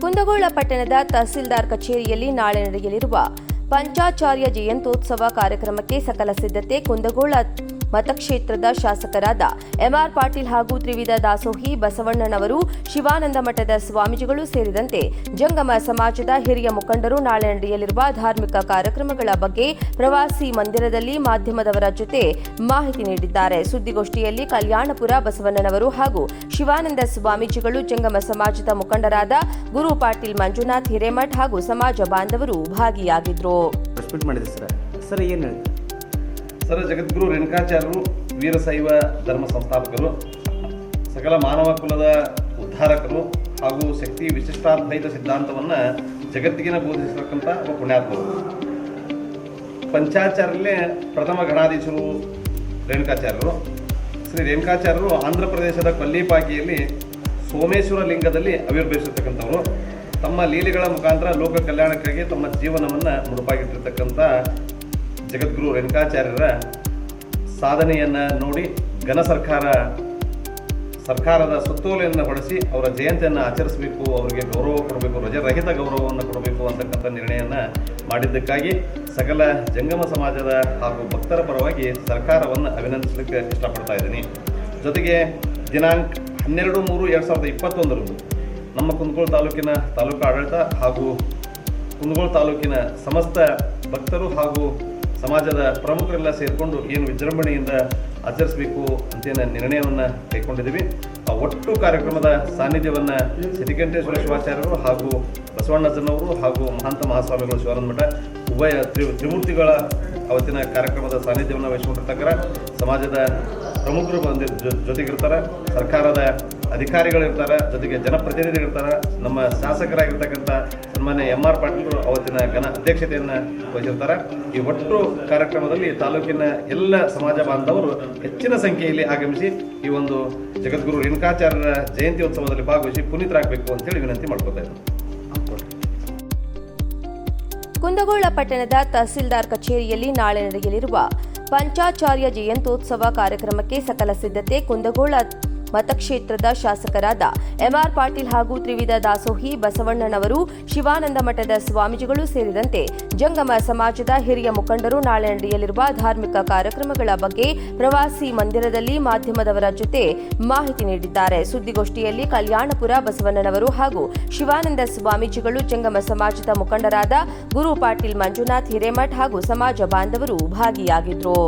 ಕುಂದಗೋಳ ಪಟ್ಟಣದ ತಹಸೀಲ್ದಾರ್ ಕಚೇರಿಯಲ್ಲಿ ನಾಳೆ ನಡೆಯಲಿರುವ ಪಂಚಾಚಾರ್ಯ ಜಯಂತ್ಯೋತ್ಸವ ಕಾರ್ಯಕ್ರಮಕ್ಕೆ ಸಕಲ ಸಿದ್ಧತೆ. ಕುಂದಗೋಳ ಮತಕ್ಷೇತ್ರದ ಶಾಸಕರಾದ ಎಂಆರ್ ಪಾಟೀಲ್ ಹಾಗೂ ತ್ರಿವಿಧ ದಾಸೋಹಿ ಬಸವಣ್ಣನವರು, ಶಿವಾನಂದ ಮಠದ ಸ್ವಾಮೀಜಿಗಳು ಸೇರಿದಂತೆ ಜಂಗಮ ಸಮಾಜದ ಹಿರಿಯ ಮುಖಂಡರು ನಾಳೆ ನಡೆಯಲಿರುವ ಧಾರ್ಮಿಕ ಕಾರ್ಯಕ್ರಮಗಳ ಬಗ್ಗೆ ಪ್ರವಾಸಿ ಮಂದಿರದಲ್ಲಿ ಮಾಧ್ಯಮದವರ ಜೊತೆ ಮಾಹಿತಿ ನೀಡಿದ್ದಾರೆ. ಸುದ್ದಿಗೋಷ್ಠಿಯಲ್ಲಿ ಕಲ್ಯಾಣಪುರ ಬಸವಣ್ಣನವರು ಹಾಗೂ ಶಿವಾನಂದ ಸ್ವಾಮೀಜಿಗಳು, ಜಂಗಮ ಸಮಾಜದ ಮುಖಂಡರಾದ ಗುರು ಪಾಟೀಲ್ ಮಂಜುನಾಥ್ ಹಿರೇಮಠ್ ಹಾಗೂ ಸಮಾಜ ಬಾಂಧವರು ಭಾಗಿಯಾಗಿದ್ದರು. ಜಗದ್ಗುರು ರೇಣುಕಾಚಾರ್ಯರು ವೀರಶೈವ ಧರ್ಮ ಸಂಸ್ಥಾಪಕರು, ಸಕಲ ಮಾನವ ಕುಲದ ಉದ್ಧಾರಕರು ಹಾಗೂ ಶಕ್ತಿ ವಿಶಿಷ್ಟಾದ್ವೈತ ಸಿದ್ಧಾಂತವನ್ನು ಜಗತ್ತಿಗೆ ಬೋಧಿಸಿರತಕ್ಕಂಥ ಒಬ್ಬ ಪುಣ್ಯಾತ್ಮರು. ಪಂಚಾಚಾರ್ಯರಲ್ಲೇ ಪ್ರಥಮ ಗಣಾಧೀಶರು ರೇಣುಕಾಚಾರ್ಯರು. ಶ್ರೀ ರೇಣುಕಾಚಾರ್ಯರು ಆಂಧ್ರ ಪ್ರದೇಶದ ಕೊಲ್ಲಿಪಾಕಿಯಲ್ಲಿ ಸೋಮೇಶ್ವರ ಲಿಂಗದಲ್ಲಿ ಆವಿರ್ಭವಿಸಿರ್ತಕ್ಕಂಥವರು. ತಮ್ಮ ಲೀಲೆಗಳ ಮುಖಾಂತರ ಲೋಕ ಕಲ್ಯಾಣಕ್ಕಾಗಿ ತಮ್ಮ ಜೀವನವನ್ನು ಮುಡುಪಾಗಿಟ್ಟಿರ್ತಕ್ಕಂಥ ಜಗದ್ಗುರು ರೇಣುಕಾಚಾರ್ಯರ ಸಾಧನೆಯನ್ನು ನೋಡಿ ಘನ ಸರ್ಕಾರದ ಸುತ್ತೋಲೆಯನ್ನು ಹೊಡೆಸಿ ಅವರ ಜಯಂತಿಯನ್ನು ಆಚರಿಸಬೇಕು, ಅವರಿಗೆ ಗೌರವ ಕೊಡಬೇಕು, ರಜರಹಿತ ಗೌರವವನ್ನು ಕೊಡಬೇಕು ಅಂತಕ್ಕಂಥ ನಿರ್ಣಯವನ್ನು ಮಾಡಿದ್ದಕ್ಕಾಗಿ ಸಕಲ ಜಂಗಮ ಸಮಾಜದ ಹಾಗೂ ಭಕ್ತರ ಪರವಾಗಿ ಸರ್ಕಾರವನ್ನು ಅಭಿನಂದಿಸಲಿಕ್ಕೆ ಇಷ್ಟಪಡ್ತಾ ಇದ್ದೀನಿ. ಜೊತೆಗೆ ದಿನಾಂಕ 12/3/2021 ನಮ್ಮ ಕುಂದಗೋಳ ತಾಲೂಕಿನ ತಾಲೂಕು ಆಡಳಿತ ಹಾಗೂ ಕುಂದಗೋಳ ತಾಲೂಕಿನ ಸಮಸ್ತ ಭಕ್ತರು ಹಾಗೂ ಸಮಾಜದ ಪ್ರಮುಖರೆಲ್ಲ ಸೇರಿಕೊಂಡು ಏನು ವಿಜೃಂಭಣೆಯಿಂದ ಆಚರಿಸಬೇಕು ಅಂತೇನು ನಿರ್ಣಯವನ್ನು ಕೈಗೊಂಡಿದ್ದೀವಿ. ಆ ಒಟ್ಟು ಕಾರ್ಯಕ್ರಮದ ಸಾನ್ನಿಧ್ಯವನ್ನು ಸಿದ್ಧಿಕಂಠೇಶ್ವರ ಶಿವಾಚಾರ್ಯರು ಹಾಗೂ ಬಸವಣ್ಣಜ್ಜನವರು ಹಾಗೂ ಮಹಾಂತ ಮಹಾಸ್ವಾಮಿಗಳು ಶಿವಾನಂದ ಮಠ ಉಭಯ ತ್ರಿಮೂರ್ತಿಗಳ ಅವತ್ತಿನ ಕಾರ್ಯಕ್ರಮದ ಸಾನ್ನಿಧ್ಯವನ್ನು ವಹಿಸಿಕೊಂಡಿರ್ತಕ್ಕಂಥ ಸಮಾಜದ ಪ್ರಮುಖರು ಜೊತೆಗಿರ್ತಾರೆ, ಸರ್ಕಾರದ ಅಧಿಕಾರಿಗಳಿರ್ತಾರೆ, ಜೊತೆಗೆ ಜನಪ್ರತಿನಿಧಿಗಳಿರ್ತಾರೆ, ನಮ್ಮ ಶಾಸಕರಾಗಿರ್ತಕ್ಕಂಥ ಸನ್ಮಾನ್ಯ ಎಂಆರ್ ಪಾಟೀಲ್ ಅವತ್ತಿನ ಘನ ಅಧ್ಯಕ್ಷತೆಯನ್ನು ವಹಿಸಿರ್ತಾರೆ. ಈ ಒಟ್ಟು ಕಾರ್ಯಕ್ರಮದಲ್ಲಿ ತಾಲೂಕಿನ ಎಲ್ಲ ಸಮಾಜ ಬಾಂಧವರು ಹೆಚ್ಚಿನ ಸಂಖ್ಯೆಯಲ್ಲಿ ಆಗಮಿಸಿ ಈ ಒಂದು ಜಗದ್ಗುರು ರೇಣುಕಾಚಾರ್ಯರ ಜಯಂತಿ ಉತ್ಸವದಲ್ಲಿ ಭಾಗವಹಿಸಿ ಪುನೀತರಾಗಬೇಕು ಅಂತೇಳಿ ವಿನಂತಿ ಮಾಡ್ಕೊತಾ ಇದ್ದೀನಿ. ಕುಂದಗೋಳ ಪಟ್ಟಣದ ತಹಸೀಲ್ದಾರ್ ಕಚೇರಿಯಲ್ಲಿ ನಾಳೆ ನಡೆಯಲಿರುವ ಪಂಚಾಚಾರ್ಯ ಜಯಂತ್ಯೋತ್ಸವ ಕಾರ್ಯಕ್ರಮಕ್ಕೆ ಸಕಲ ಸಿದ್ಧತೆ. ಕುಂದಗೋಳ ಮತಕ್ಷೇತ್ರದ ಶಾಸಕರಾದ ಎಂಆರ್ ಪಾಟೀಲ್ ಹಾಗೂ ತ್ರಿವಿಧ ದಾಸೋಹಿ ಬಸವಣ್ಣನವರು, ಶಿವಾನಂದ ಮಠದ ಸ್ವಾಮೀಜಿಗಳು ಸೇರಿದಂತೆ ಜಂಗಮ ಸಮಾಜದ ಹಿರಿಯ ಮುಖಂಡರು ನಾಳೆ ನಡೆಯಲಿರುವ ಧಾರ್ಮಿಕ ಕಾರ್ಯಕ್ರಮಗಳ ಬಗ್ಗೆ ಪ್ರವಾಸಿ ಮಂದಿರದಲ್ಲಿ ಮಾಧ್ಯಮದವರ ಜೊತೆ ಮಾಹಿತಿ ನೀಡಿದ್ದಾರೆ. ಸುದ್ದಿಗೋಷ್ಠಿಯಲ್ಲಿ ಕಲ್ಯಾಣಪುರ ಬಸವಣ್ಣನವರು ಹಾಗೂ ಶಿವಾನಂದ ಸ್ವಾಮೀಜಿಗಳು, ಜಂಗಮ ಸಮಾಜದ ಮುಖಂಡರಾದ ಗುರು ಪಾಟೀಲ್ ಮಂಜುನಾಥ್ ಹಿರೇಮಠ್ ಹಾಗೂ ಸಮಾಜ ಬಾಂಧವರು ಭಾಗಿಯಾಗಿದ್ದರು.